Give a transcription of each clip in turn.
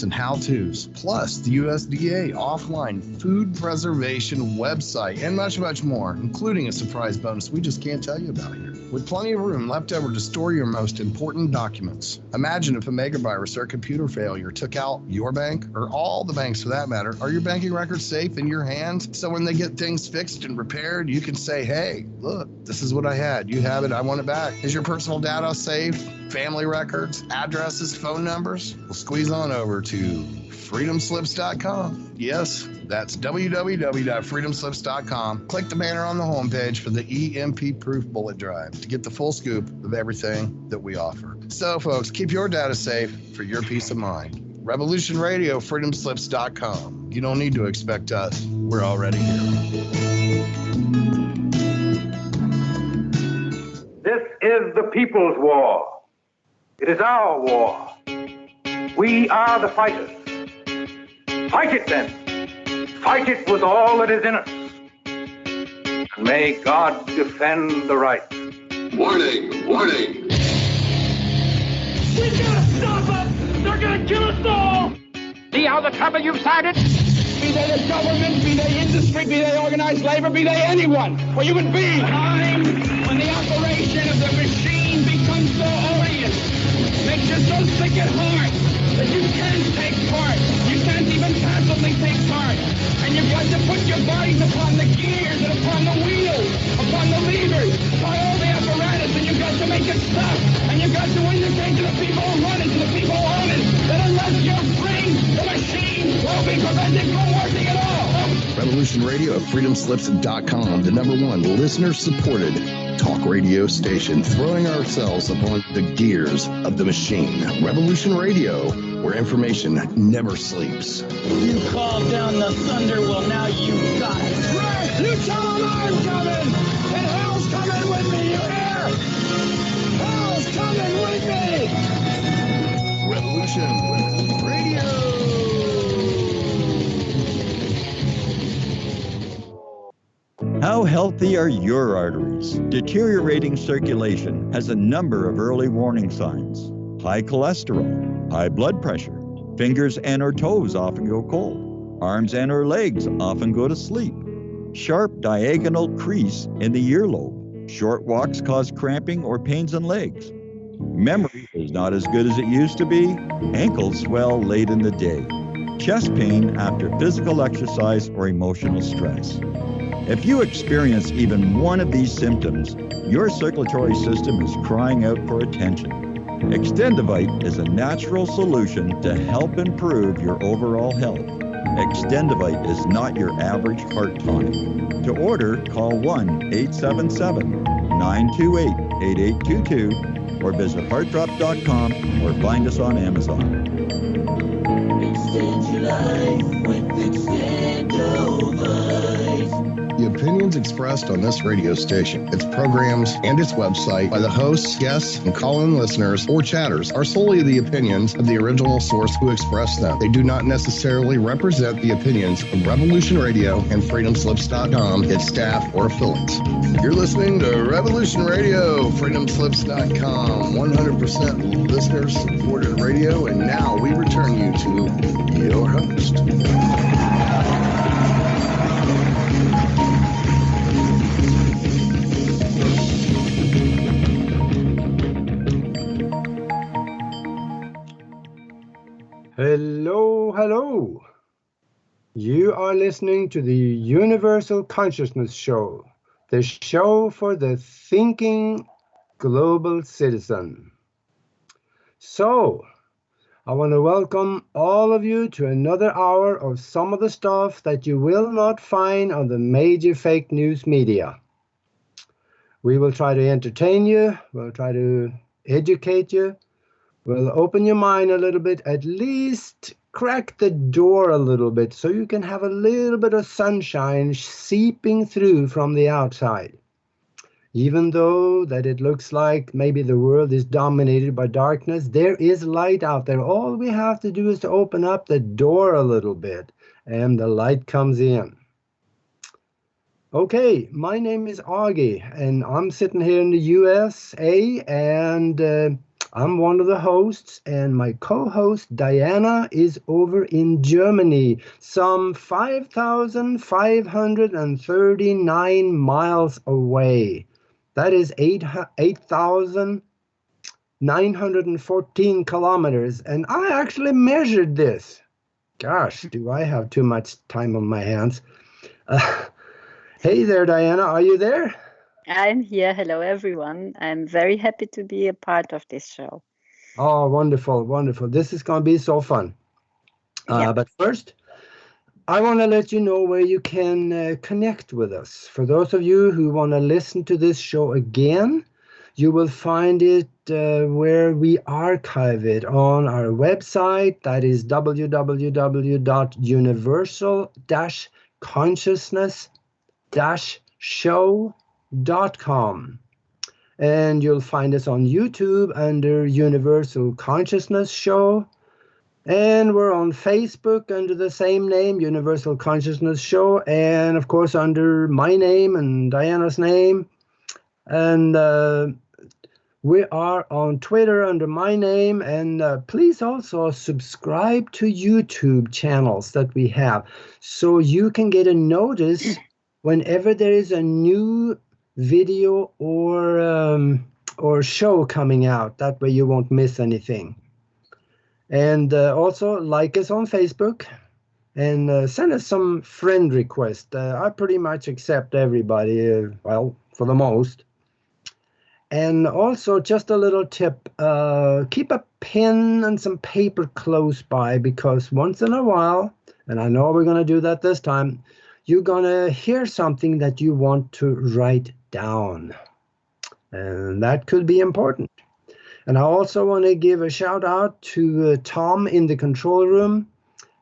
and how-tos, plus the USDA offline food preservation website, and much, much more, including a surprise bonus we just can't tell you about here. With plenty of room left over to store your most important documents. Imagine if a megavirus or a computer failure took out your bank, or all the banks for that matter. Are your banking records safe in your hands? So when they get things fixed and repaired, you can say, hey, look, this is what I had. You have it. I want it back. Is your personal data safe? Family records, addresses, phone numbers? Well, squeeze on over to freedomslips.com. Yes, that's www.freedomslips.com. Click the banner on the homepage for the EMP-proof bullet drive to get the full scoop of everything that we offer. So, folks, keep your data safe for your peace of mind. Revolution Radio, freedomslips.com. You don't need to expect us. We're already here. This is the people's war. It is our war. We are the fighters. Fight it then. Fight it with all that is in us. And may God defend the right. Warning, warning. We gotta stop them! They're gonna kill us all! See how the trouble you've started? Be they the government, be they industry, be they organized labor, be they anyone, or human beings. Time when the operation of the machine becomes so odious, makes you so sick at heart that you can't take part. You can't even passively take part. And you've got to put your bodies upon the gears and upon the wheels, upon the levers, upon all the apparatus, and you've got to make it stop. And you've got to indicate to the people who run it, to the people who own it, that unless you're free, the machine will be prevented from working at all. Revolution Radio at freedomslips.com, the #1 listener-supported talk radio station, throwing ourselves upon the gears of the machine. Revolution Radio, where information never sleeps. You called down the thunder, well now you got it. Right, you tell them I'm coming, and hell's coming with me, you hear? Hell's coming with me! Revolution Radio. How healthy are your arteries? Deteriorating circulation has a number of early warning signs. High cholesterol, high blood pressure, fingers and or toes often go cold, arms and or legs often go to sleep, sharp diagonal crease in the earlobe, short walks cause cramping or pains in legs, memory is not as good as it used to be, ankles swell late in the day, chest pain after physical exercise or emotional stress. If you experience even one of these symptoms, your circulatory system is crying out for attention. Extendivite is a natural solution to help improve your overall health. Extendivite is not your average heart tonic. To order, call 1-877-928-8822 or visit heartdrop.com or find us on Amazon. Extend your life with Extendivite. The opinions expressed on this radio station, its programs, and its website by the hosts, guests, and call-in listeners or chatters are solely the opinions of the original source who expressed them. They do not necessarily represent the opinions of Revolution Radio and freedomslips.com, its staff, or affiliates. You're listening to Revolution Radio, freedomslips.com, 100% listener-supported radio, and now we return you to your host. Hello, hello. You are listening to the Universal Consciousness Show, the show for the thinking global citizen. So, I want to welcome all of you to another hour of some of the stuff that you will not find on the major fake news media. We will try to entertain you, we'll try to educate you, we'll open your mind a little bit, at least crack the door a little bit so you can have a little bit of sunshine seeping through from the outside. Even though that it looks like maybe the world is dominated by darkness, there is light out there. All we have to do is to open up the door a little bit and the light comes in. Okay, my name is Aage and I'm sitting here in the USA, and I'm one of the hosts, and my co-host Diana is over in Germany, some 5,539 miles away. That is 8,914 kilometers, and I actually measured this. Gosh, do I have too much time on my hands? Hey there, Diana, are you there? I'm here. Hello, everyone. I'm very happy to be a part of this show. Oh, wonderful, wonderful. This is going to be so fun. But first, I want to let you know where you can connect with us. For those of you who want to listen to this show again, you will find it where we archive it on our website. That is www.universal-consciousness-show.com. And you'll find us on YouTube under Universal Consciousness Show. And we're on Facebook under the same name, Universal Consciousness Show. And of course, under my name and Diana's name. And we are on Twitter under my name. And please also subscribe to YouTube channels that we have, so you can get a notice whenever there is a new video or show coming out. That way you won't miss anything. And also like us on Facebook and send us some friend requests. I pretty much accept everybody, well, for the most. And also just a little tip, keep a pen and some paper close by, because once in a while, and I know we're going to do that this time, you're going to hear something that you want to write down. And that could be important. And I also want to give a shout out to Tom in the control room.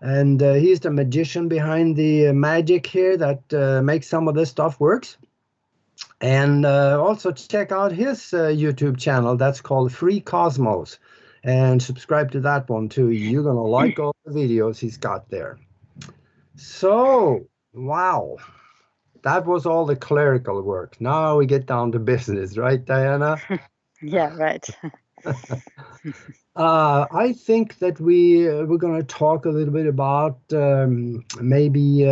And he's the magician behind the magic here that makes some of this stuff works. And also check out his YouTube channel. That's called Free Cosmos. And subscribe to that one too. You're going to like all the videos he's got there. So, wow. That was all the clerical work. Now we get down to business, right, Diana? Yeah, right. I think that we're going to talk a little bit about maybe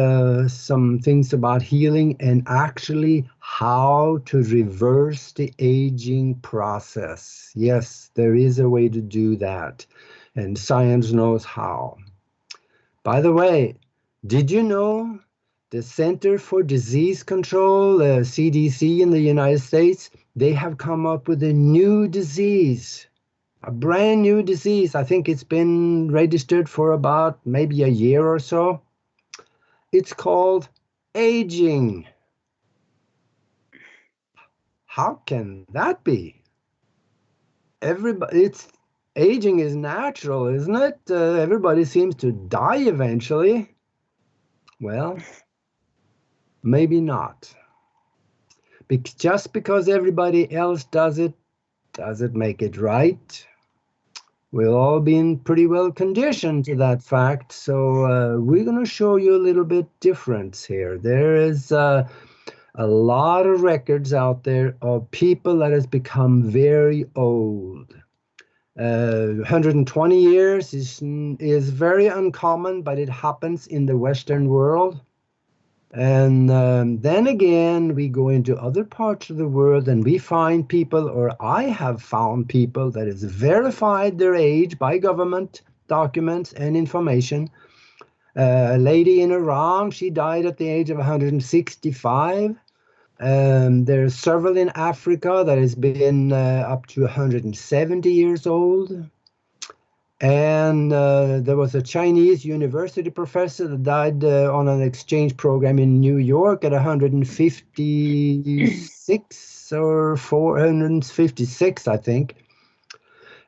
some things about healing and actually how to reverse the aging process. Yes, there is a way to do that, and science knows how. By the way, did you know the Center for Disease Control, CDC in the United States, they have come up with a new disease, a brand new disease. I think it's been registered for about maybe a year or so. It's called aging. How can that be? Aging is natural, isn't it? Everybody seems to die eventually. Well, maybe not. Just because everybody else does it, doesn't make it right. We've all been pretty well conditioned to that fact, so we're going to show you a little bit difference here. There is a lot of records out there of people that has become very old. 120 years is very uncommon, but it happens in the Western world. And then again, we go into other parts of the world and we find people, or I have found people that has verified their age by government documents and information. A lady in Iran, she died at the age of 165. There's several in Africa that has been up to 170 years old. And there was a Chinese university professor that died on an exchange program in New York at 156 or 456, I think.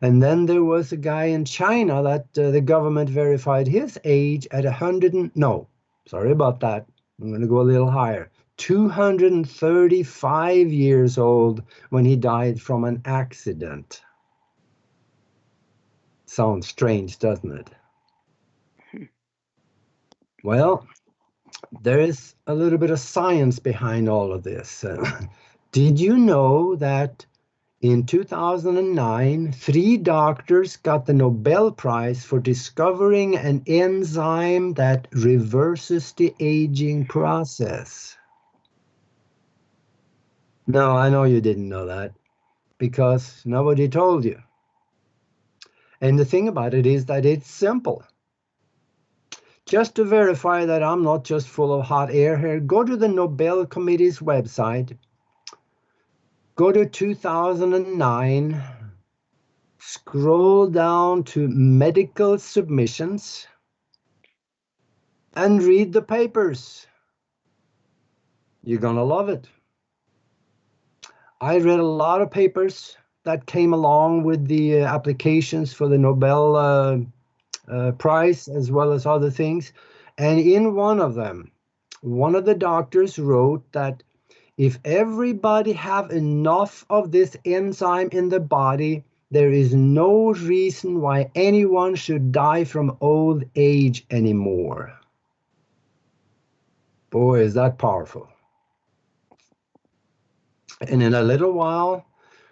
And then there was a guy in China that the government verified his age at 235 years old when he died from an accident. Sounds strange, doesn't it? Well, there is a little bit of science behind all of this. Did you know that In 2009, 3 doctors got the Nobel Prize for discovering an enzyme that reverses the aging process. No, I know you didn't know that because nobody told you. And the thing about it is that it's simple. Just to verify that I'm not just full of hot air here, go to the Nobel Committee's website, go to 2009, scroll down to medical submissions, and read the papers. You're going to love it. I read a lot of papers that came along with the applications for the Nobel Prize, as well as other things. And in one of them, one of the doctors wrote that if everybody have enough of this enzyme in the body, there is no reason why anyone should die from old age anymore. Boy, is that powerful. And in a little while,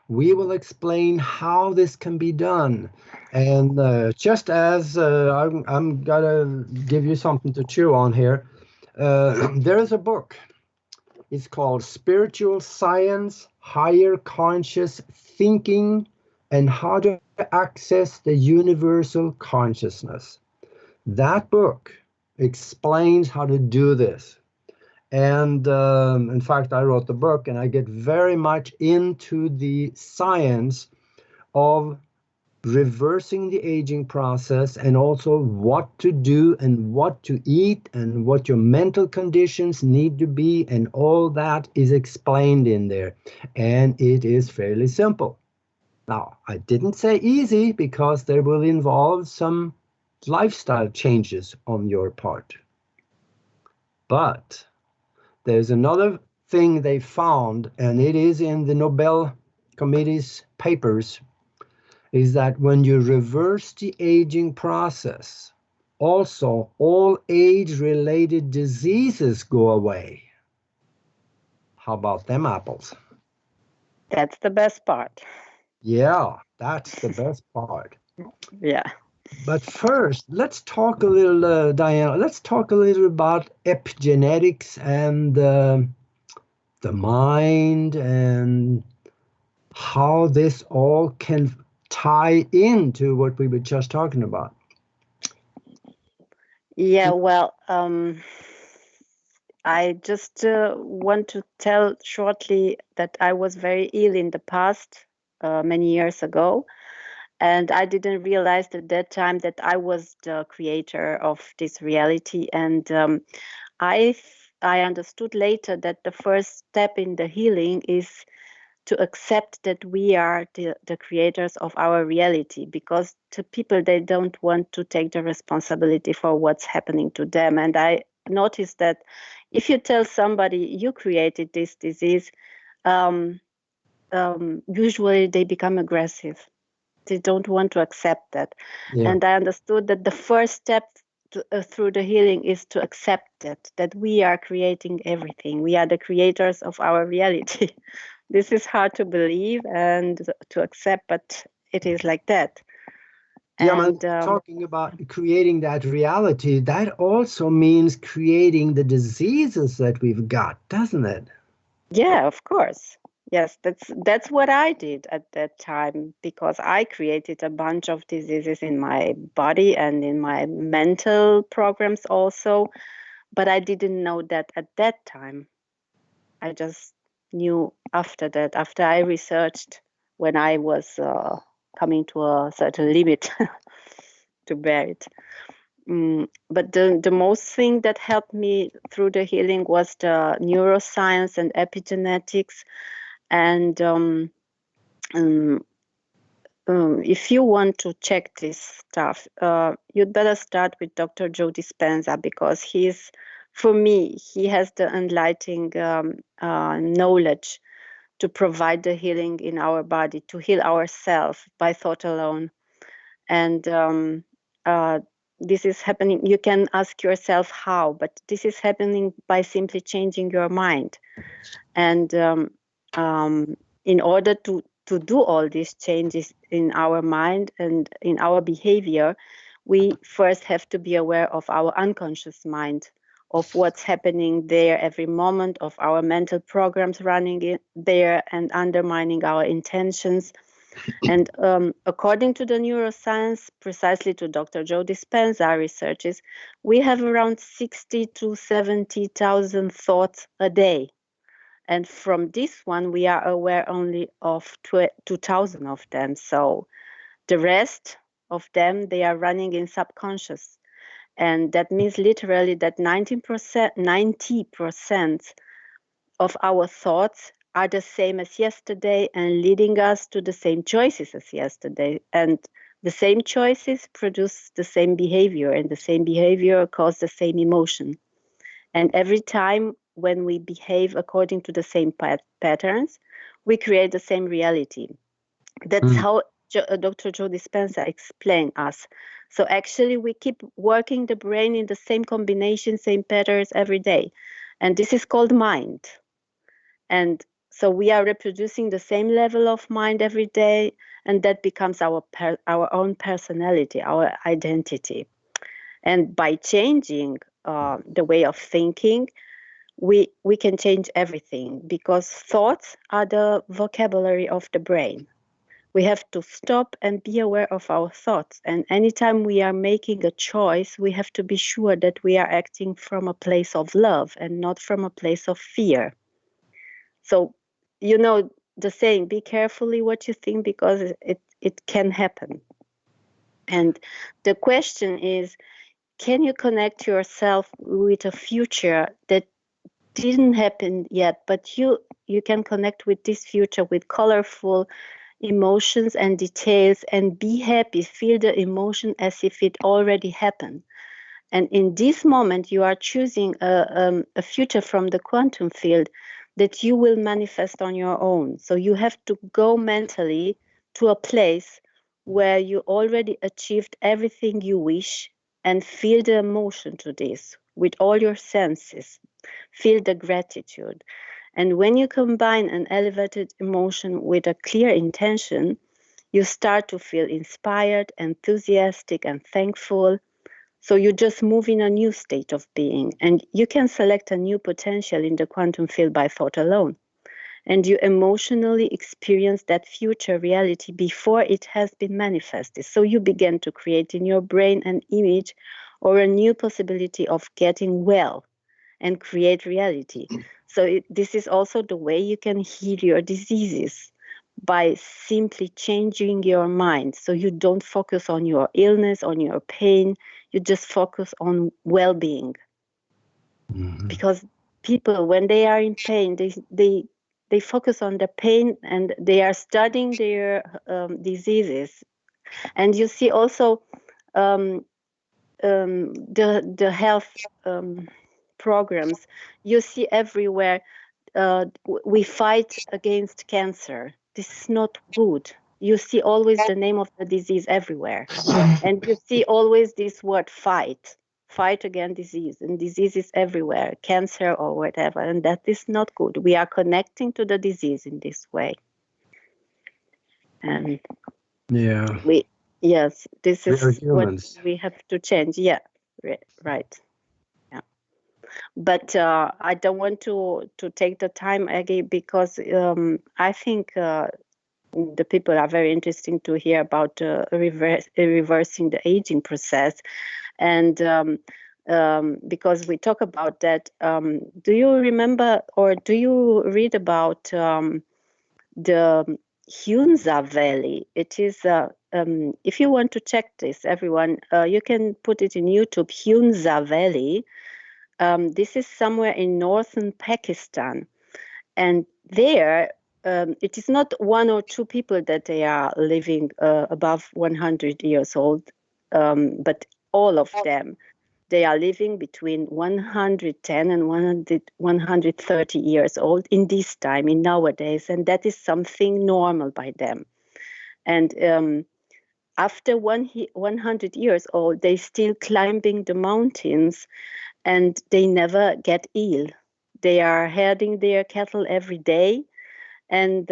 we will explain how this can be done. And just as I'm gonna give you something to chew on here, there is a book. It's called Spiritual Science, Higher Conscious Thinking, and How to Access the Universal Consciousness. That book explains how to do this. And in fact, I wrote the book, and I get very much into the science of reversing the aging process, and also what to do and what to eat and what your mental conditions need to be, and all that is explained in there. And it is fairly simple. Now, I didn't say easy because there will involve some lifestyle changes on your part. But there's another thing they found, and it is in the Nobel Committee's papers, is that when you reverse the aging process, also all age-related diseases go away. How about them apples? That's the best part. Yeah, that's the best part. Yeah. But first, let's talk a little, Diana, let's talk a little about epigenetics and the mind and how this all can tie into what we were just talking about. Yeah, well, I just want to tell shortly that I was very ill in the past, many years ago. And I didn't realize at that time that I was the creator of this reality. And I understood later that the first step in the healing is to accept that we are the creators of our reality, because to people, they don't want to take the responsibility for what's happening to them. And I noticed that if you tell somebody you created this disease, usually they become aggressive. They don't want to accept that. Yeah. And I understood that the first step through the healing is to accept that we are creating everything. We are the creators of our reality. This is hard to believe and to accept, but it is like that. Yeah, and talking about creating that reality, that also means creating the diseases that we've got, doesn't it? Yeah, of course. Yes, that's what I did at that time, because I created a bunch of diseases in my body and in my mental programs also, but I didn't know that at that time. I just knew after that, after I researched, when I was coming to a certain limit to bear it. But the most thing that helped me through the healing was the neuroscience and epigenetics. And if you want to check this stuff, you'd better start with Dr. Joe Dispenza, because for me, he has the enlightening knowledge to provide the healing in our body, to heal ourselves by thought alone. And this is happening. You can ask yourself how, but this is happening by simply changing your mind. And in order to to do all these changes in our mind and in our behavior, we first have to be aware of our unconscious mind, of what's happening there every moment, of our mental programs running there and undermining our intentions. And according to the neuroscience, precisely to Dr. Joe Dispenza researches, we have around 60 to 70,000 thoughts a day. And from this one, we are aware only of 2,000 of them. So the rest of them, they are running in subconscious. And that means literally that 90% of our thoughts are the same as yesterday and leading us to the same choices as yesterday. And the same choices produce the same behavior, and the same behavior causes the same emotion. And every time when we behave according to the same patterns, we create the same reality. That's how Dr. Joe Dispenza explained us. So actually, we keep working the brain in the same combination, same patterns every day. And this is called mind. And so we are reproducing the same level of mind every day, and that becomes our own personality, our identity. And by changing the way of thinking, we can change everything, because thoughts are the vocabulary of the brain. We have to stop and be aware of our thoughts. And anytime we are making a choice, we have to be sure that we are acting from a place of love and not from a place of fear. So, you know, the saying, be carefully what you think, because it can happen. And the question is, can you connect yourself with a future that didn't happen yet, but you can connect with this future with colorful emotions and details, and be happy, feel the emotion as if it already happened. And in this moment, you are choosing a future from the quantum field that you will manifest on your own. So you have to go mentally to a place where you already achieved everything you wish, and feel the emotion to this with all your senses. Feel the gratitude. And when you combine an elevated emotion with a clear intention, you start to feel inspired, enthusiastic, and thankful. So you just move in a new state of being, and you can select a new potential in the quantum field by thought alone. And you emotionally experience that future reality before it has been manifested. So you begin to create in your brain an image or a new possibility of getting well and create reality. So this is also the way you can heal your diseases, by simply changing your mind. So you don't focus on your illness, on your pain, you just focus on well-being. Because people, when they are in pain, they focus on the pain, and they are studying their diseases. And you see also the health programs, you see everywhere, we fight against cancer. This is not good. You see always the name of the disease everywhere. And you see always this word fight against disease, and disease is everywhere, cancer or whatever, and that is not good. We are connecting to the disease in this way. And this is what we have to change. Yeah, right. Yeah. But I don't want to take the time, Aage, because I think the people are very interesting to hear about reversing the aging process. And because we talk about that, do you remember, or do you read about the Hunza Valley? It is, if you want to check this, everyone, you can put it in YouTube, Hunza Valley. This is somewhere in northern Pakistan. And there, it is not one or two people that they are living above 100 years old, but all of them. They are living between 110 and 130 years old in this time, in nowadays, and that is something normal by them. And after 100 years old, they still climbing the mountains, and they never get ill. They are herding their cattle every day, and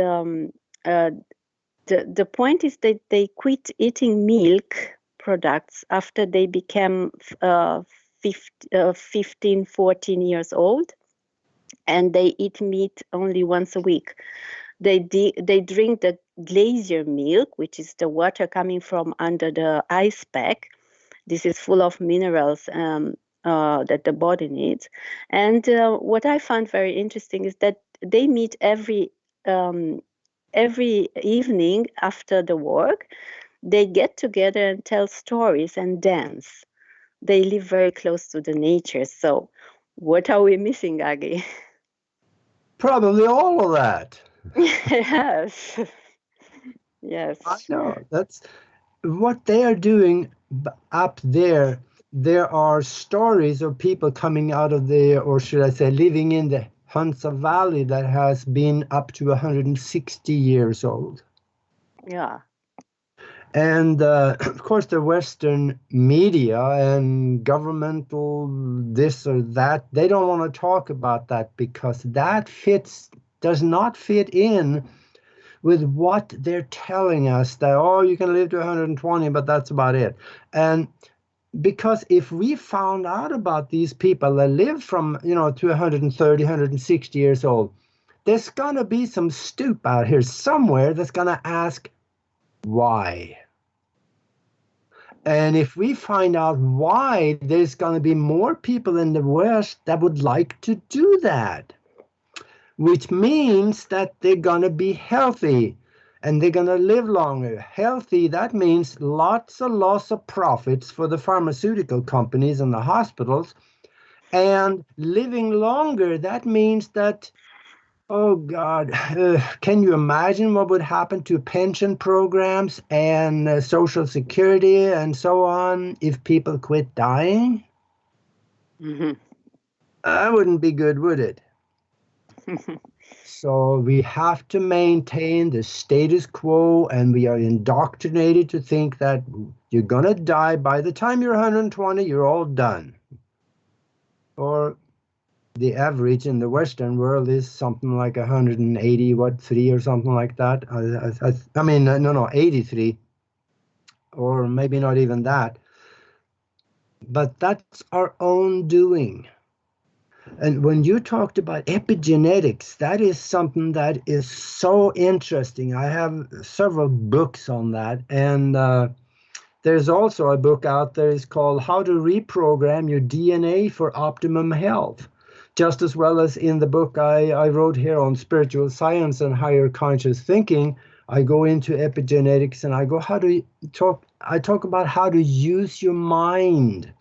the point is that they quit eating milk products after they became 15, 14 years old, and they eat meat only once a week. They drink the glacier milk, which is the water coming from under the ice pack. This is full of minerals that the body needs. And what I found very interesting is that they meet every evening after the work. They get together and tell stories and dance. They live very close to the nature. So what are we missing, Aage? Probably all of that. Yes. Yes. I know. That's what they are doing up there. There are stories of people coming out of the, or should I say, living in the Hunza Valley that has been up to 160 years old. Yeah. And of course, the Western media and governmental this or that, they don't want to talk about that because that does not fit in with what they're telling us that, oh, you can live to 120, but that's about it. And because if we found out about these people that live from, to 130, 160 years old, there's going to be some stoop out here somewhere that's going to ask, why? And if we find out why, there's going to be more people in the West that would like to do that, which means that they're going to be healthy and they're going to live longer. Healthy, that means lots of profits for the pharmaceutical companies and the hospitals. And living longer, that means that, oh God, can you imagine what would happen to pension programs and Social Security and so on if people quit dying? Mm-hmm. That wouldn't be good, would it? So we have to maintain the status quo, and we are indoctrinated to think that you're going to die. By the time you're 120, you're all done. Or the average in the Western world is something like 180, 3 or something like that. I mean, no, 83, or maybe not even that. But that's our own doing. And when you talked about epigenetics, that is something that is so interesting. I have several books on that. And there's also a book out there. It's called How to Reprogram Your DNA for Optimum Health. Just as well as in the book I wrote here on spiritual science and higher conscious thinking, I go into epigenetics and I talk about how to use your mind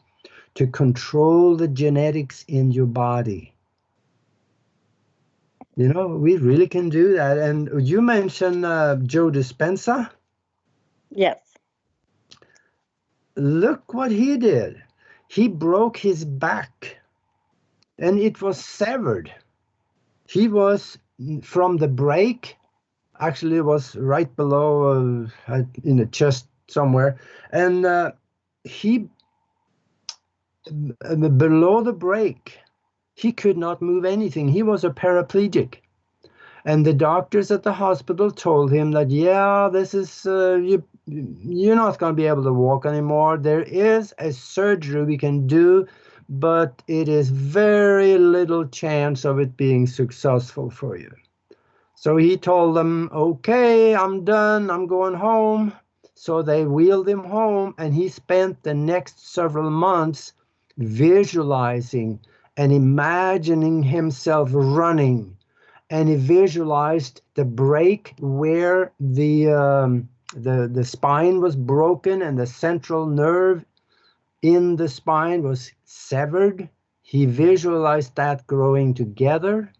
to control the genetics in your body. We really can do that. And you mentioned Joe Dispenza. Yes. Look what he did. He broke his back and it was severed. He was from the break, actually it was right below in the chest somewhere. And he below the break, he could not move anything. He was a paraplegic. And the doctors at the hospital told him that, yeah, this is, you're not going to be able to walk anymore. There is a surgery we can do, but it is very little chance of it being successful for you. So he told them, okay, I'm done. I'm going home. So they wheeled him home, and he spent the next several months visualizing and imagining himself running. And he visualized the break where the spine was broken and the central nerve in the spine was severed. He visualized that growing together.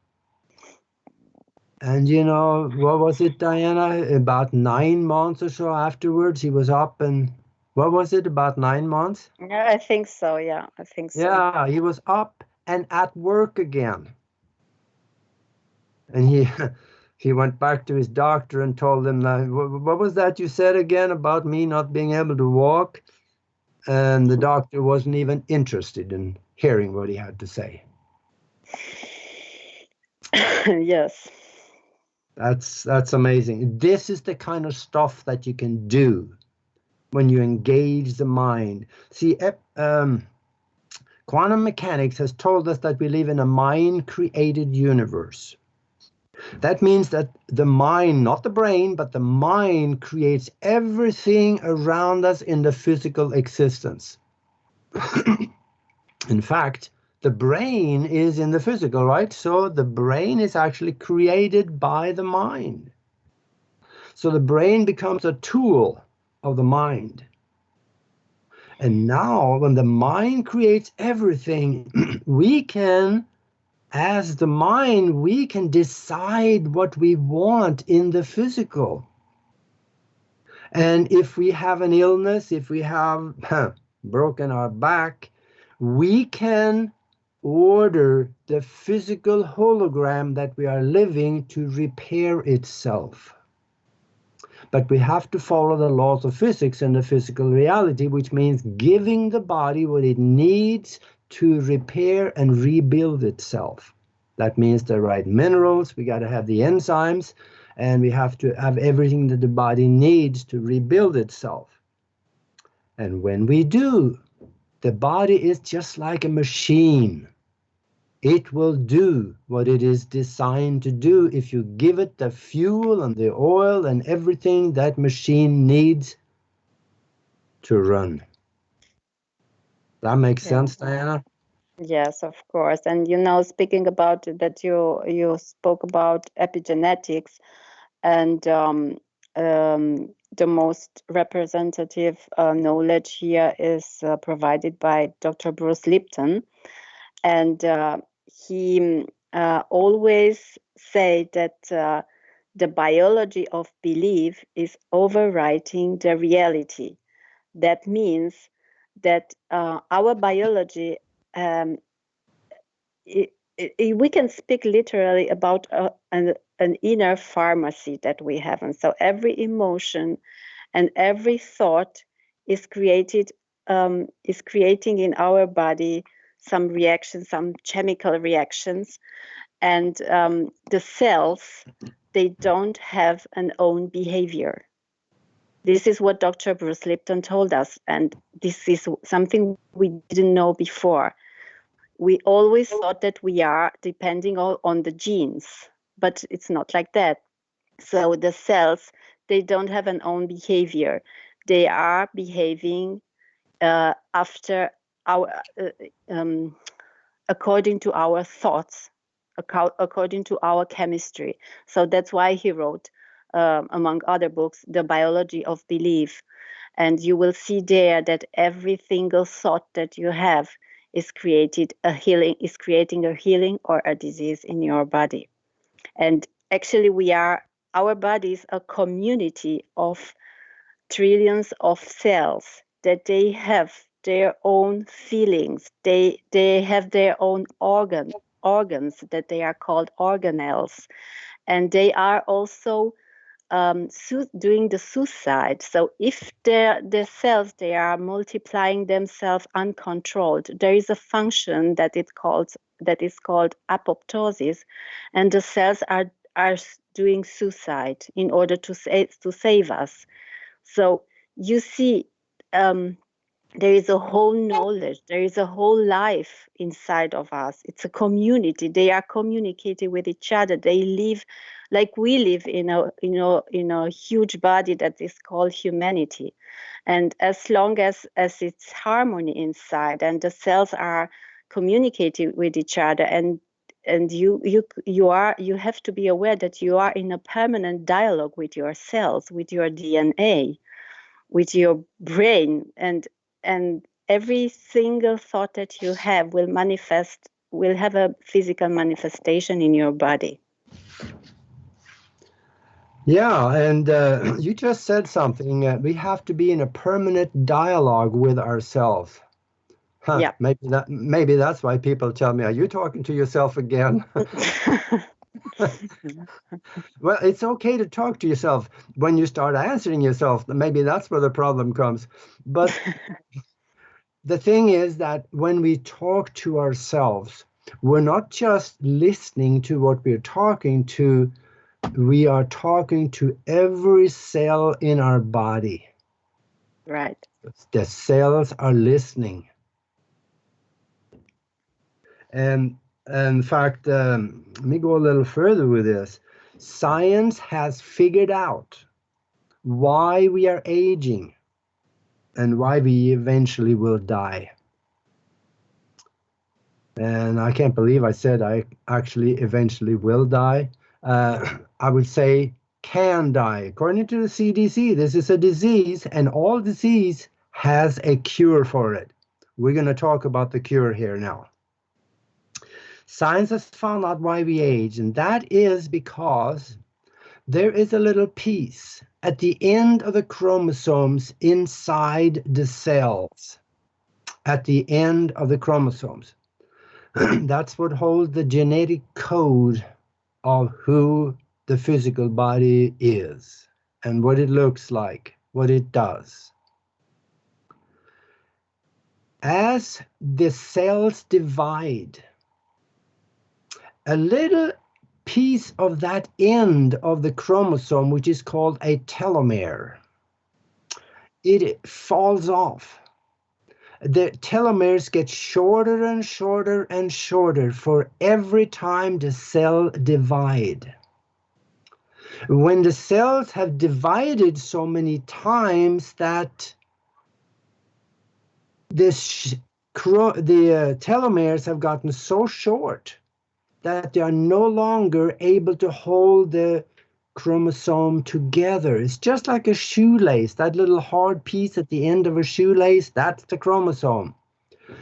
And what was it, Diana? About 9 months or so afterwards, he was up and, what was it, about 9 months? Yeah, I think so. Yeah, I think so. Yeah, he was up and at work again. And he went back to his doctor and told him, what was that you said again about me not being able to walk? And the doctor wasn't even interested in hearing what he had to say. Yes. That's amazing. This is the kind of stuff that you can do when you engage the mind. See, quantum mechanics has told us that we live in a mind-created universe. That means that the mind, not the brain, but the mind creates everything around us in the physical existence. In fact, the brain is in the physical, right? So the brain is actually created by the mind. So the brain becomes a tool of the mind. And now when the mind creates everything, we can, as the mind, we can decide what we want in the physical. And if we have an illness, if we have broken our back, we can order the physical hologram that we are living to repair itself. But we have to follow the laws of physics and the physical reality, which means giving the body what it needs to repair and rebuild itself. That means the right minerals, we got to have the enzymes, and we have to have everything that the body needs to rebuild itself. And when we do, the body is just like a machine. It will do what it is designed to do if you give it the fuel and the oil and everything that machine needs to run. That makes sense, Diana? Yes, of course. And you know, speaking about that, you spoke about epigenetics, and the most representative knowledge here is provided by Dr. Bruce Lipton, and he always say that the biology of belief is overwriting the reality. That means that our biology, we can speak literally about an inner pharmacy that we have. And so every emotion and every thought is creating in our body some reactions, some chemical reactions. And the cells, they don't have an own behavior. This is what Dr. Bruce Lipton told us, and this is something we didn't know before. We always thought that we are depending on the genes, but it's not like that. So the cells, they don't have an own behavior. They are behaving after our, according to our thoughts, according to our chemistry. So that's why he wrote, among other books, The Biology of Belief. And you will see there that every single thought that you have is creating a healing or a disease in your body. And actually our body is a community of trillions of cells that they have their own feelings. They have their own organs that they are called organelles. And they are also doing the suicide. So if the cells, they are multiplying themselves uncontrolled, there is a function that is called apoptosis, and the cells are doing suicide in order to save us. So you see, there is a whole knowledge, there is a whole life inside of us. It's a community. They are communicating with each other. They live like we live in a huge body that is called humanity. And as long as it's harmony inside, and the cells are communicating with each other, and you have to be aware that you are in a permanent dialogue with your cells, with your DNA, with your brain, and every single thought that you have will have a physical manifestation in your body. Yeah, and you just said something. We have to be in a permanent dialogue with ourselves. Huh, yeah. Maybe that's why people tell me, "Are you talking to yourself again?" Well, it's okay to talk to yourself. When you start answering yourself, maybe that's where the problem comes. But the thing is that when we talk to ourselves, we're not just listening to what we're talking to, we are talking to every cell in our body. Right. The cells are listening. And in fact, let me go a little further with this. Science has figured out why we are aging and why we eventually will die. And I can't believe I said I actually eventually will die. I would say can die. According to the CDC, this is a disease, and all disease has a cure for it. We're going to talk about the cure here now. Science has found out why we age, and that is because there is a little piece at the end of the chromosomes inside the cells. At the end of the chromosomes. That's what holds the genetic code of who the physical body is and what it looks like, what it does. As the cells divide, a little piece of that end of the chromosome, which is called a telomere, it falls off. The telomeres get shorter and shorter and shorter for every time the cell divide. When the cells have divided so many times that the telomeres have gotten so short that they are no longer able to hold the chromosome together. It's just like a shoelace, that little hard piece at the end of a shoelace, that's the chromosome.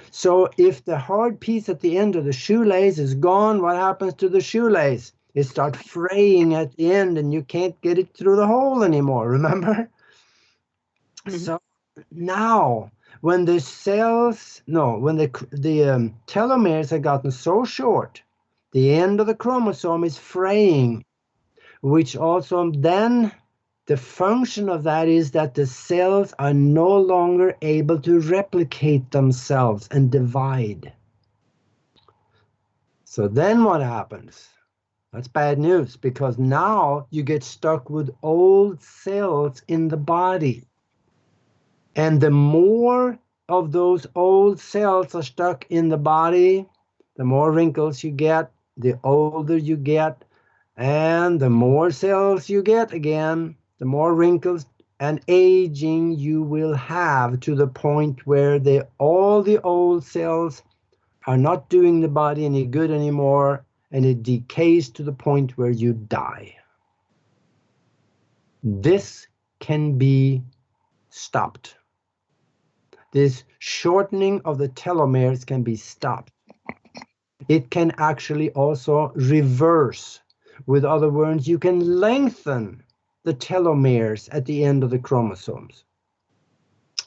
So if the hard piece at the end of the shoelace is gone, what happens to the shoelace? It starts fraying at the end and you can't get it through the hole anymore, remember? Mm-hmm. So now when the telomeres have gotten so short, the end of the chromosome is fraying, which also then the function of that is that the cells are no longer able to replicate themselves and divide. So then what happens? That's bad news, because now you get stuck with old cells in the body. And the more of those old cells are stuck in the body, the more wrinkles you get, the older you get, and the more cells you get again, the more wrinkles and aging you will have, to the point where all the old cells are not doing the body any good anymore, and it decays to the point where you die. This can be stopped. This shortening of the telomeres can be stopped. It can actually also reverse. With other words, you can lengthen the telomeres at the end of the chromosomes.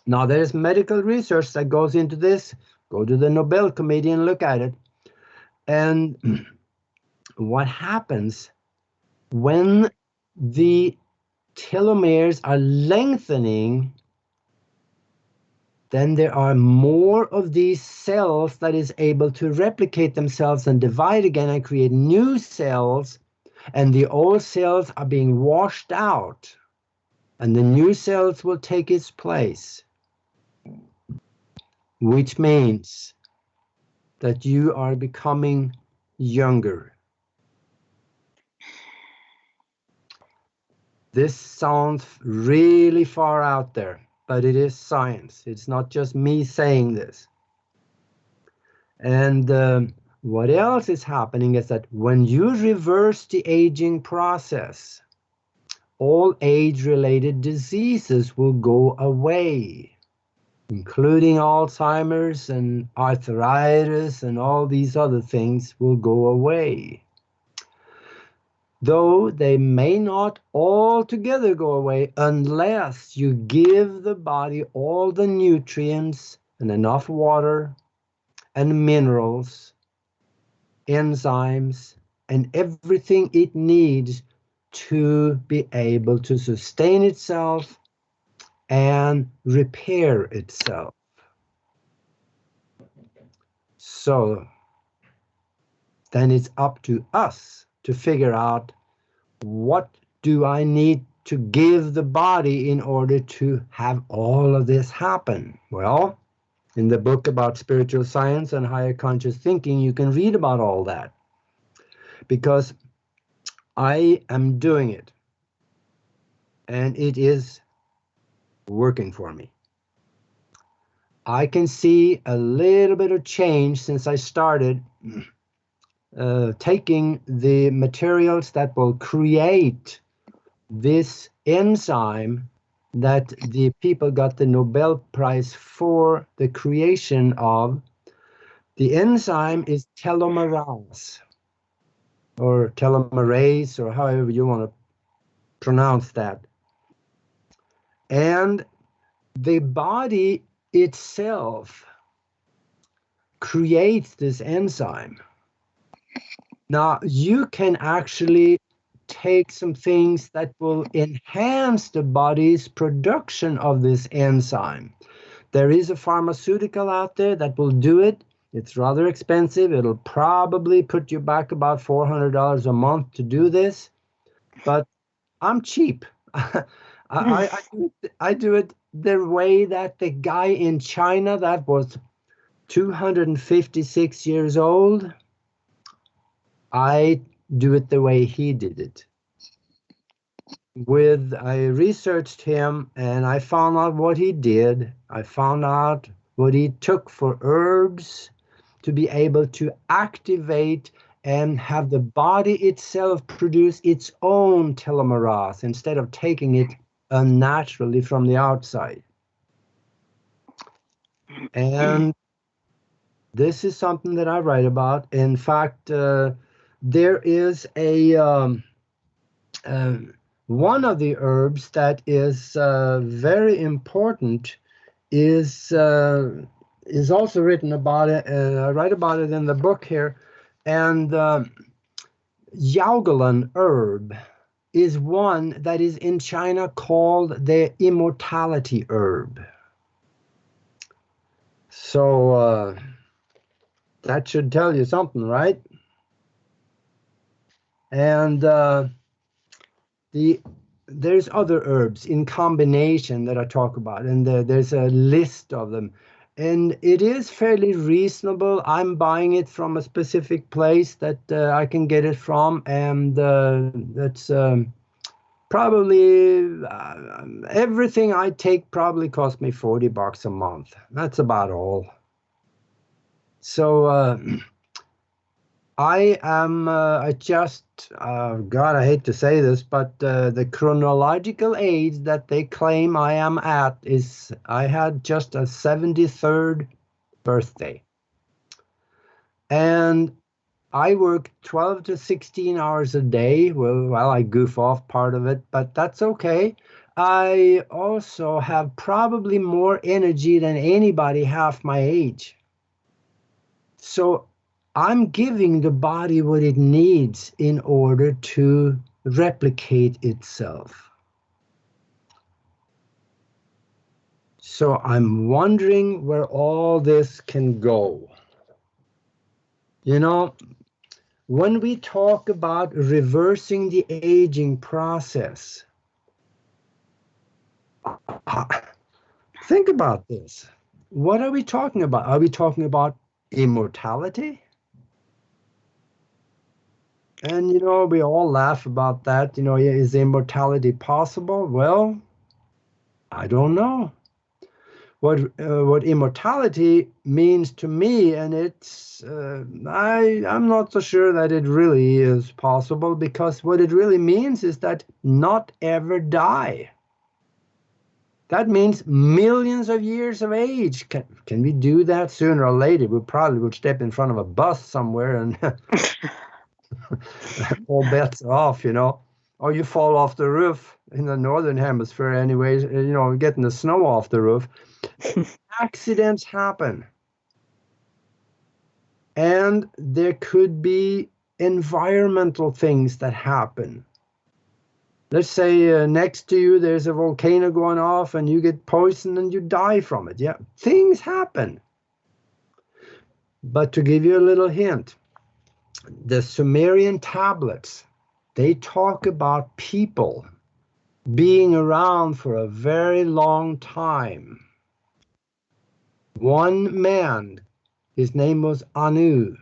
Now, there is medical research that goes into this. Go to the Nobel Committee and look at it. And what happens when the telomeres are lengthening, then there are more of these cells that is able to replicate themselves and divide again and create new cells, and the old cells are being washed out, and the new cells will take its place, which means that you are becoming younger. This sounds really far out there, but it is science. It's not just me saying this. And what else is happening is that when you reverse the aging process, all age-related diseases will go away, including Alzheimer's and arthritis, and all these other things will go away. Though they may not altogether go away unless you give the body all the nutrients and enough water and minerals, enzymes, and everything it needs to be able to sustain itself and repair itself. So then it's up to us to figure out what do I need to give the body in order to have all of this happen? Well, in the book about spiritual science and higher conscious thinking, you can read about all that, because I am doing it and it is working for me. I can see a little bit of change since I started taking the materials that will create this enzyme that the people got the Nobel Prize for the creation of. The enzyme is telomerase, or telomerase, or however you want to pronounce that. And the body itself creates this enzyme. Now, you can actually take some things that will enhance the body's production of this enzyme. There is a pharmaceutical out there that will do it. It's rather expensive. It'll probably put you back about $400 a month to do this, but I'm cheap. I do it the way that the guy in China that was 256 years old, I do it the way he did it. I researched him and I found out what he did. I found out what he took for herbs to be able to activate and have the body itself produce its own telomerase instead of taking it unnaturally from the outside. And this is something that I write about. In fact, there is one of the herbs that is very important is also written about it. I write about it in the book here. And Yaugalan herb is one that is in China called the immortality herb. So that should tell you something, right? And there's other herbs in combination that I talk about, and there's a list of them. And it is fairly reasonable. I'm buying it from a specific place that I can get it from, and that's probably everything I take probably cost me $40 a month. That's about all. So I am God, I hate to say this, but the chronological age that they claim I am at is I had just a 73rd birthday. And I work 12 to 16 hours a day. Well, I goof off part of it, but that's okay. I also have probably more energy than anybody half my age. So I'm giving the body what it needs in order to replicate itself. So I'm wondering where all this can go. You know, when we talk about reversing the aging process, think about this. What are we talking about? Are we talking about immortality? And, you know, we all laugh about that. You know, is immortality possible? Well, I don't know. What immortality means to me, and it's, I'm not so sure that it really is possible, because what it really means is that not ever die. That means millions of years of age. Can we do that sooner or later? We probably would step in front of a bus somewhere and all bets are off, you know. Or you fall off the roof in the northern hemisphere anyways, you know, getting the snow off the roof. Accidents happen. And there could be environmental things that happen. Let's say next to you there's a volcano going off and you get poisoned and you die from it. Yeah, things happen. But to give you a little hint, the Sumerian tablets they talk about people being around for a very long time. One man, his name was Anu.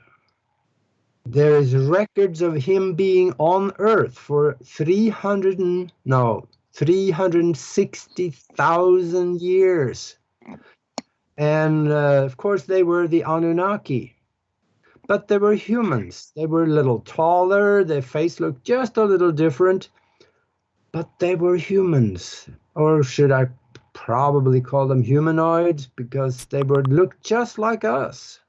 There is records of him being on Earth for 360,000 years. And of course, they were the Anunnaki. But they were humans. They were a little taller. Their face looked just a little different. But they were humans. Or should I probably call them humanoids? Because they looked just like us.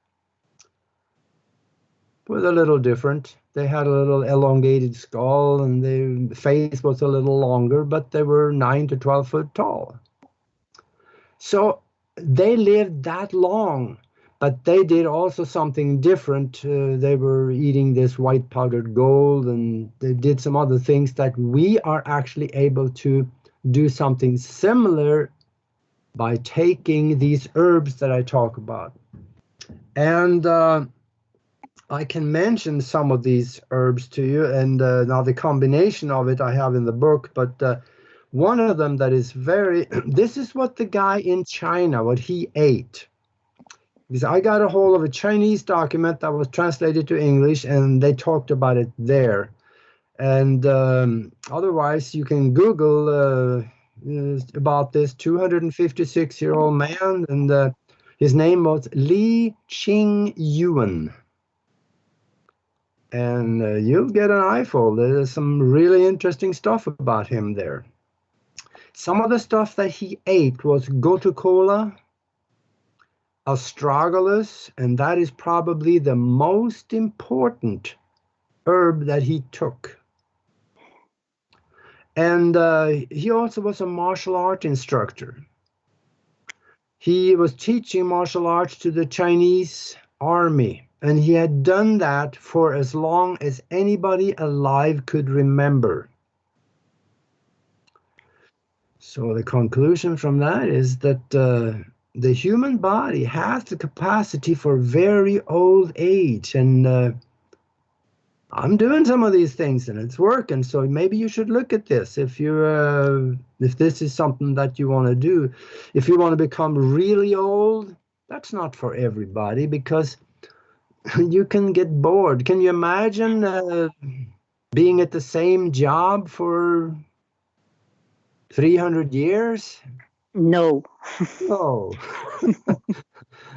But a little different. They had a little elongated skull and their face was a little longer, but they were 9 to 12 foot tall. So they lived that long. But they did also something different. They were eating this white powdered gold, and they did some other things that we are actually able to do something similar by taking these herbs that I talk about. And I can mention some of these herbs to you, and now the combination of it I have in the book, but one of them that is this is what the guy in China, what he ate. Because I got a hold of a Chinese document that was translated to English, and they talked about it there. And otherwise, you can Google about this 256-year-old man, and his name was Li Qing Yuan. And you'll get an eyeful. There's some really interesting stuff about him there. Some of the stuff that he ate was gotu kola, astragalus, and that is probably the most important herb that he took. And he also was a martial art instructor. He was teaching martial arts to the Chinese army, and he had done that for as long as anybody alive could remember. So the conclusion from that is that the human body has the capacity for very old age, and I'm doing some of these things and it's working. So maybe you should look at this if this is something that you want to do. If you want to become really old, that's not for everybody, because you can get bored. Can you imagine being at the same job for 300 years? No. Oh.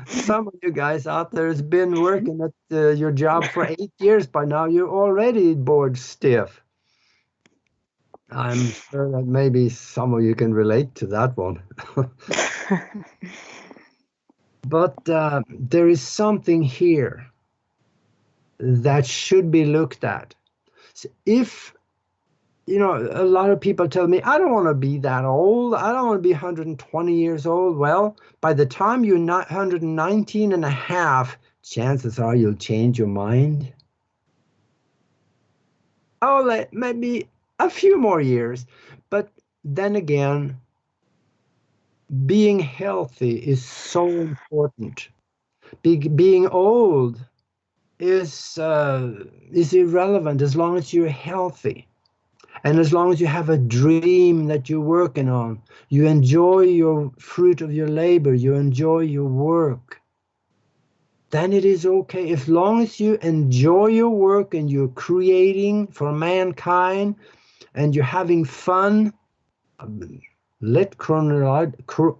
Some of you guys out there has been working at your job for 8 years by now. You're already bored stiff. I'm sure that maybe some of you can relate to that one. But there is something here that should be looked at. So if, a lot of people tell me, I don't want to be that old. I don't want to be 120 years old. Well, by the time you're not 119 and a half, chances are you'll change your mind. Oh, maybe a few more years. But then again, being healthy is so important. Being old is irrelevant as long as you're healthy. And as long as you have a dream that you're working on, you enjoy your fruit of your labor, you enjoy your work, then it is okay. As long as you enjoy your work and you're creating for mankind and you're having fun, let chronological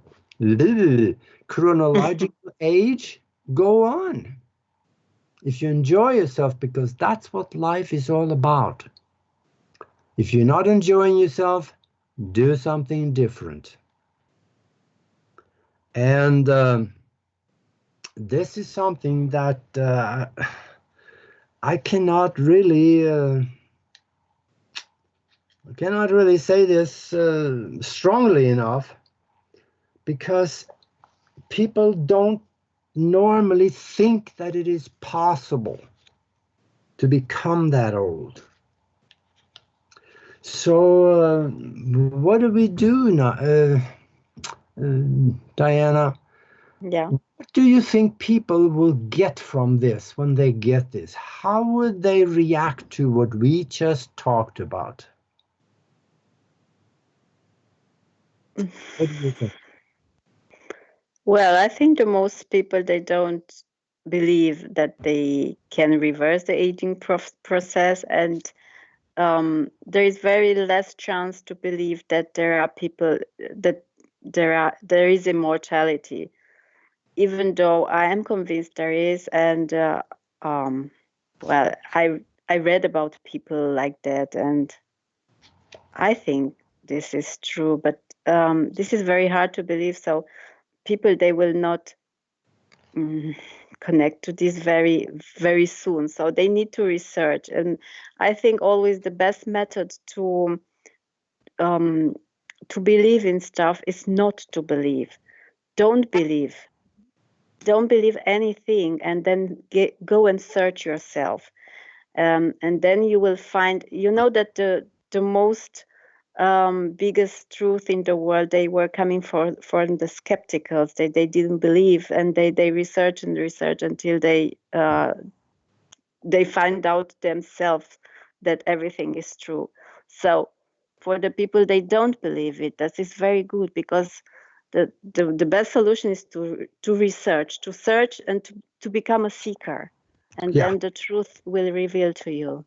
age go on. If you enjoy yourself, because that's what life is all about. If you're not enjoying yourself, do something different. And this is something that I cannot really say this strongly enough, because people don't normally think that it is possible to become that old. So what do we do now, Diana? Yeah. What do you think people will get from this when they get this? How would they react to what we just talked about? What do you think? Well, I think the most people, they don't believe that they can reverse the aging process, and there is very less chance to believe that there are people that there is immortality, even though I am convinced there is. And well, I read about people like that, and I think this is true, but this is very hard to believe. So people, they will not connect to this very, very soon. So they need to research. And I think always the best method to believe in stuff is not to believe. Don't believe. Don't believe anything, and then go and search yourself. And then you will find, that the most biggest truth in the world, they were coming from the skepticals. They didn't believe, and they research and research until they find out themselves that everything is true. So for the people, they don't believe it, that is very good, because the best solution is to research, to search, and to become a seeker, and then the truth will reveal to you.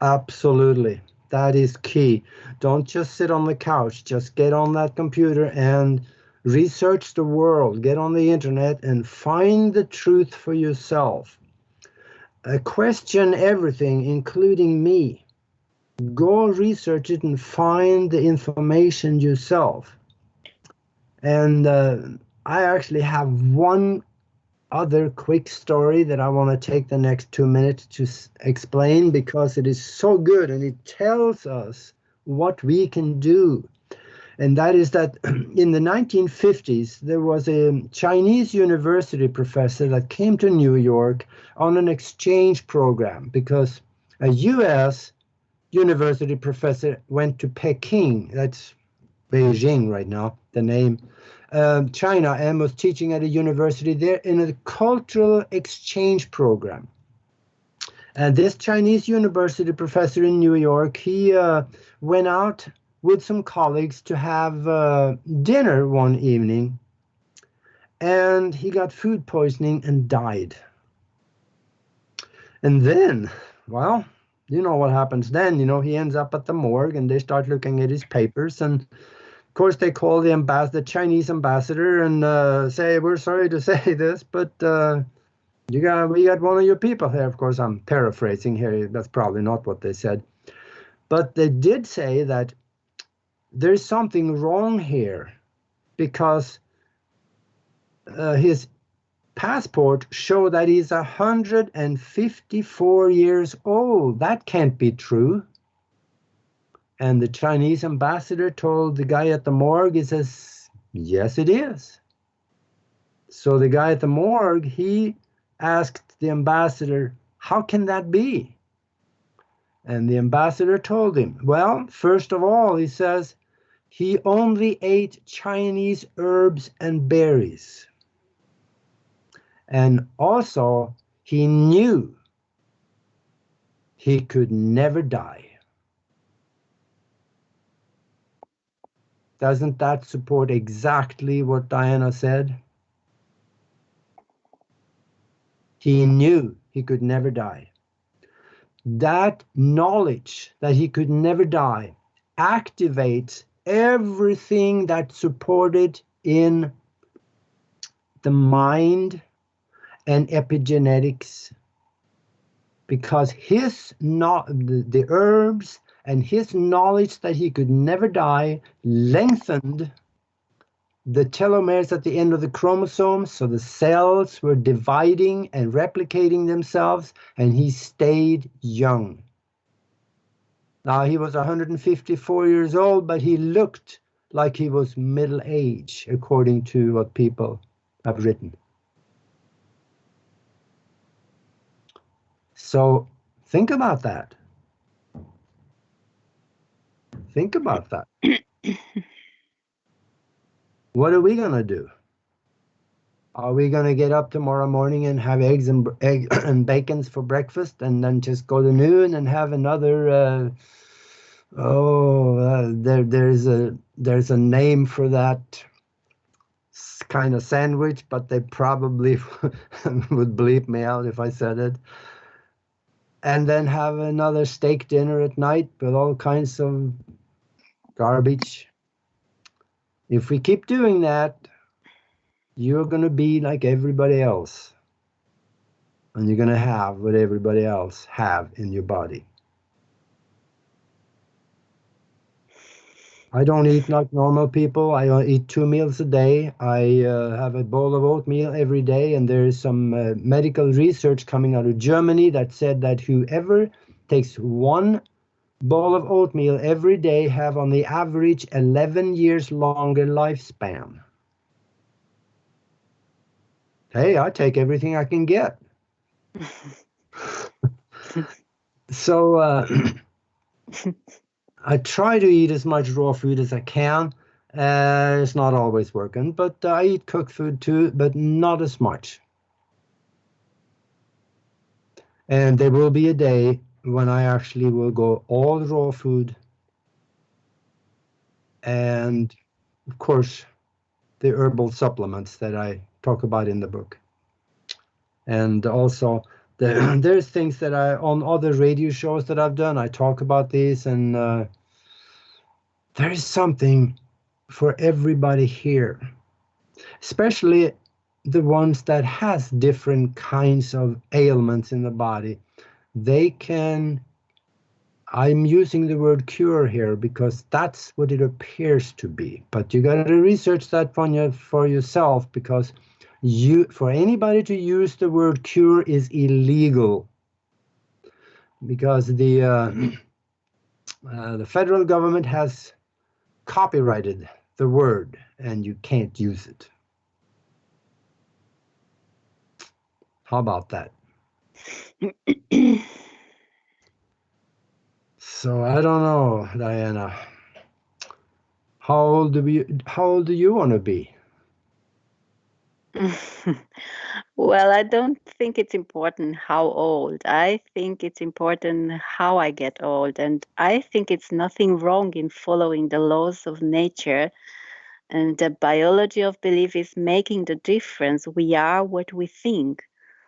Absolutely. That is key. Don't just sit on the couch. Just get on that computer and research the world. Get on the internet and find the truth for yourself. Question everything, including me. Go research it and find the information yourself. And I actually have one other quick story that I want to take the next 2 minutes to explain, because it is so good and it tells us what we can do. And that is that in the 1950s, there was a Chinese university professor that came to New York on an exchange program, because a US university professor went to Peking, that's Beijing right now, the name, China, and was teaching at a university there in a cultural exchange program. And this Chinese university professor in New York, he went out with some colleagues to have dinner one evening, and he got food poisoning and died. And then, well, you know what happens then. He ends up at the morgue, and they start looking at his papers, and of course, they call the Chinese ambassador and say, "We're sorry to say this, but we got one of your people here." Of course, I'm paraphrasing here. That's probably not what they said. But they did say that there's something wrong here, because his passport showed that he's 154 years old. That can't be true. And the Chinese ambassador told the guy at the morgue, he says, "Yes, it is." So the guy at the morgue, he asked the ambassador, "How can that be?" And the ambassador told him, well, first of all, he says, he only ate Chinese herbs and berries. And also, he knew he could never die. Doesn't that support exactly what Diana said? He knew he could never die. That knowledge that he could never die activates everything that's supported in the mind and epigenetics, because the herbs and his knowledge that he could never die lengthened the telomeres at the end of the chromosomes, so the cells were dividing and replicating themselves, and he stayed young. Now, he was 154 years old, but he looked like he was middle age, according to what people have written. So think about that. Think about that. What are we going to do? Are we going to get up tomorrow morning and have eggs and bacons for breakfast, and then just go to noon and have another? There's a name for that kind of sandwich, but they probably would bleep me out if I said it. And then have another steak dinner at night with all kinds of garbage. If we keep doing that, you're going to be like everybody else. And you're going to have what everybody else have in your body. I don't eat like normal people. I eat 2 meals a day. I have a bowl of oatmeal every day. And there is some medical research coming out of Germany that said that whoever takes 1 bowl of oatmeal every day have on the average 11 years longer lifespan. Hey, I take everything I can get. So I try to eat as much raw food as I can. It's not always working, but I eat cooked food too, but not as much. And there will be a day when I actually will go all raw food. And of course, the herbal supplements that I talk about in the book. And also, there's things that on other radio shows that I've done, I talk about these, and there is something for everybody here, especially the ones that has different kinds of ailments in the body. They can, I'm using the word cure here because that's what it appears to be, but you got to research that for yourself, because for anybody to use the word cure is illegal, because the federal government has copyrighted the word and you can't use it. How about that? So I don't know, Diana. How old do you want to be? Well, I don't think it's important how old. I think it's important how I get old. And I think it's nothing wrong in following the laws of nature. And the biology of belief is making the difference. We are what we think.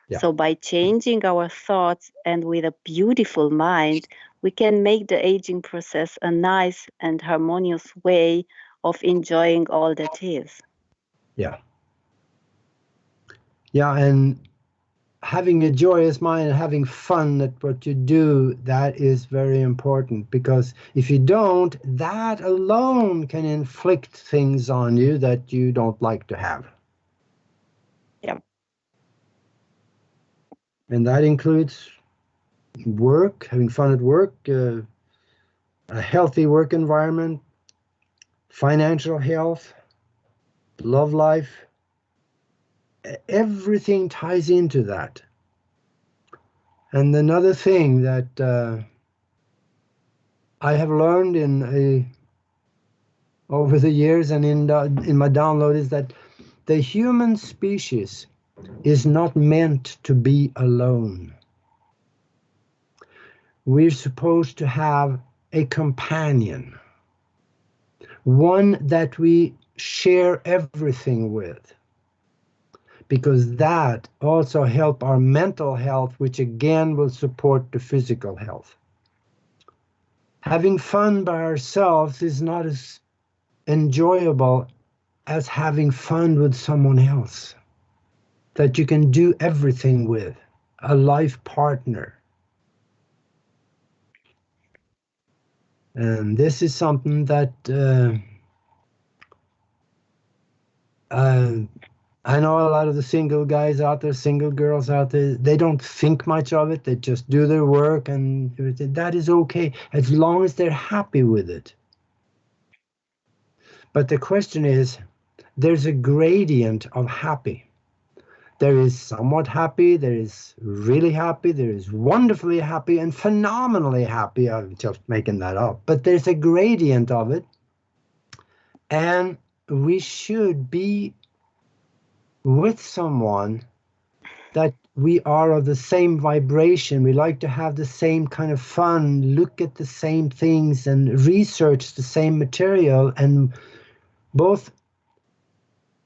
Yeah. So by changing our thoughts and with a beautiful mind, we can make the aging process a nice and harmonious way of enjoying all that is. Yeah. Yeah, and having a joyous mind and having fun at what you do, that is very important, because if you don't, that alone can inflict things on you that you don't like to have. Yeah. And that includes work, having fun at work, a healthy work environment, financial health, love life. Everything ties into that. And another thing that I have learned over the years and in my download is that the human species is not meant to be alone. We're supposed to have a companion, one that we share everything with, because that also helps our mental health, which again will support the physical health. Having fun by ourselves is not as enjoyable as having fun with someone else that you can do everything with, a life partner. And this is something that I know a lot of the single guys out there, single girls out there, they don't think much of it. They just do their work, and that is okay as long as they're happy with it. But the question is, there's a gradient of happy. There is somewhat happy, there is really happy, there is wonderfully happy, and phenomenally happy. I'm just making that up. But there's a gradient of it. And we should be with someone that we are of the same vibration. We like to have the same kind of fun, look at the same things and research the same material, and both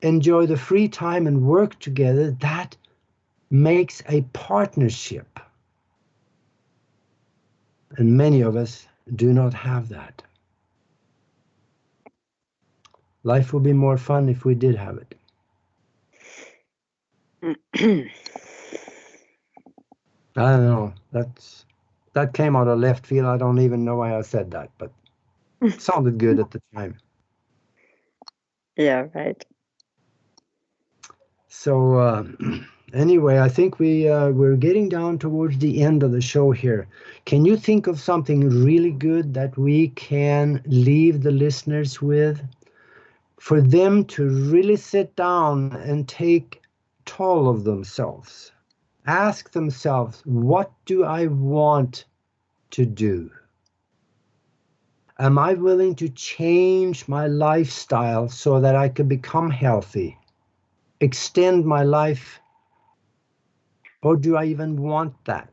enjoy the free time and work together. That makes a partnership. And many of us do not have that. Life would be more fun if we did have it. I don't know. That came out of left field. I don't even know why I said that, but it sounded good at the time. Yeah, right. So anyway, I think we're getting down towards the end of the show here. Can you think of something really good that we can leave the listeners with, for them to really sit down and take toll of themselves? Ask themselves, what do I want to do? Am I willing to change my lifestyle so that I can become healthy, extend my life, or do I even want that?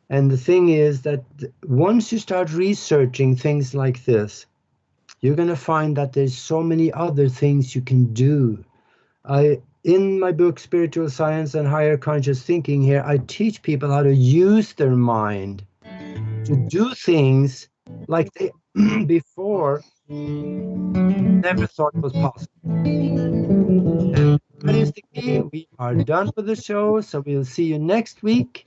And the thing is that once you start researching things like this, you're going to find that there's so many other things you can do. In my book, Spiritual Science and Higher Conscious Thinking here, I teach people how to use their mind to do things like they before never thought was possible. And that is the key. We are done with the show, so we'll see you next week.